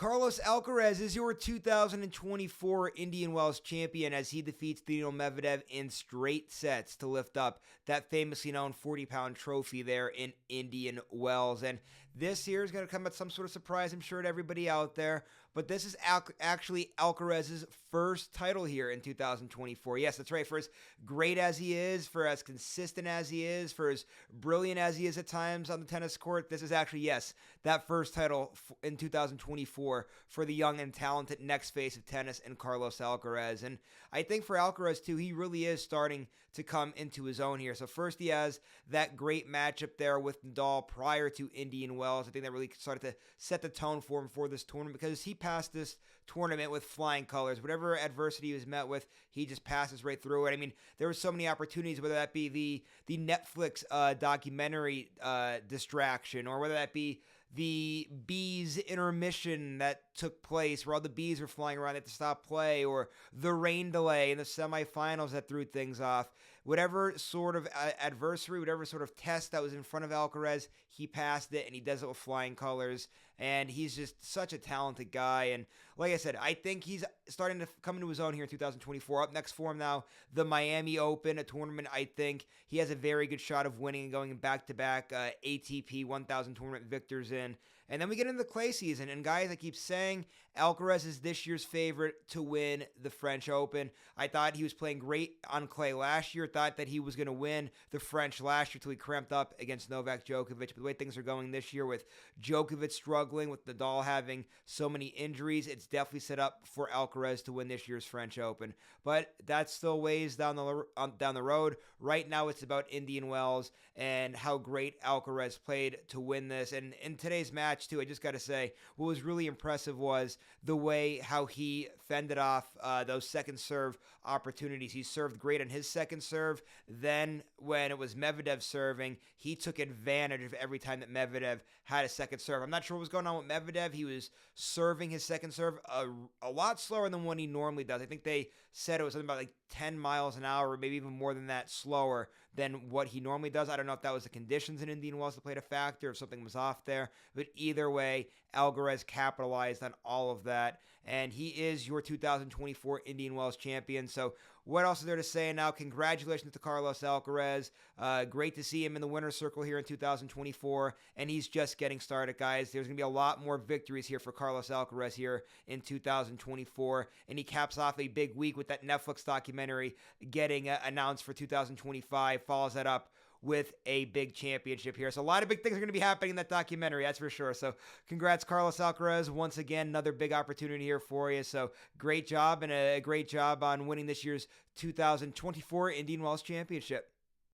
Carlos Alcaraz is your 2024 Indian Wells champion as he defeats Daniil Medvedev in straight sets to lift up that famously known 40-pound trophy there in Indian Wells. And this here is going to come at some sort of surprise, I'm sure, to everybody out there. But this is actually Alcaraz's first title here in 2024. Yes, that's right. For as great as he is, for as consistent as he is, for as brilliant as he is at times on the tennis court, this is actually, yes, that first title in 2024 for the young and talented next face of tennis in Carlos Alcaraz. And I think for Alcaraz, too, he really is starting to come into his own here. So first he has that great matchup there with Nadal prior to Indian Wells. I think that really started to set the tone for him for this tournament because he passed this tournament with flying colors. Whatever adversity he was met with, he just passes right through it. I mean, there were so many opportunities, whether that be the Netflix documentary distraction, or whether that be the bees intermission that took place where all the bees were flying around at the stop play, or the rain delay in the semifinals that threw things off. Whatever sort of adversary, whatever sort of test that was in front of Alcaraz, he passed it, and he does it with flying colors. And he's just such a talented guy. And like I said, I think he's starting to come into his own here in 2024. Up next for him now, the Miami Open, a tournament I think he has a very good shot of winning and going back-to-back ATP 1000 tournament victors in. And then we get into the clay season. And guys, I keep saying Alcaraz is this year's favorite to win the French Open. I thought he was playing great on clay last year. Thought that he was going to win the French last year till he cramped up against Novak Djokovic. But the way things are going this year with Djokovic struggling, with Nadal having so many injuries, it's definitely set up for Alcaraz to win this year's French Open. But that's still ways down the road. Right now it's about Indian Wells and how great Alcaraz played to win this. And in today's match, too, I just got to say, what was really impressive was the way how he fended off those second serve opportunities. He served great on his second serve. Then when it was Medvedev serving, he took advantage of every time that Medvedev had a second serve. I'm not sure what was going on with Medvedev. He was serving his second serve a lot slower than what he normally does. I think they said it was something about like 10 miles an hour, or maybe even more than that, slower than what he normally does. I don't know if that was the conditions in Indian Wells that played a factor, if something was off there. But either way, Alcaraz capitalized on all of that, and he is your 2024 Indian Wells champion. So what else is there to say now? Congratulations to Carlos Alcaraz. Great to see him in the winner's circle here in 2024, and he's just getting started, guys. There's going to be a lot more victories here for Carlos Alcaraz here in 2024, and he caps off a big week with that Netflix documentary getting announced for 2025, follows that up with a big championship here. So a lot of big things are going to be happening in that documentary, that's for sure. So congrats, Carlos Alcaraz. Once again, another big opportunity here for you. So great job, and a great job on winning this year's 2024 Indian Wells Championship.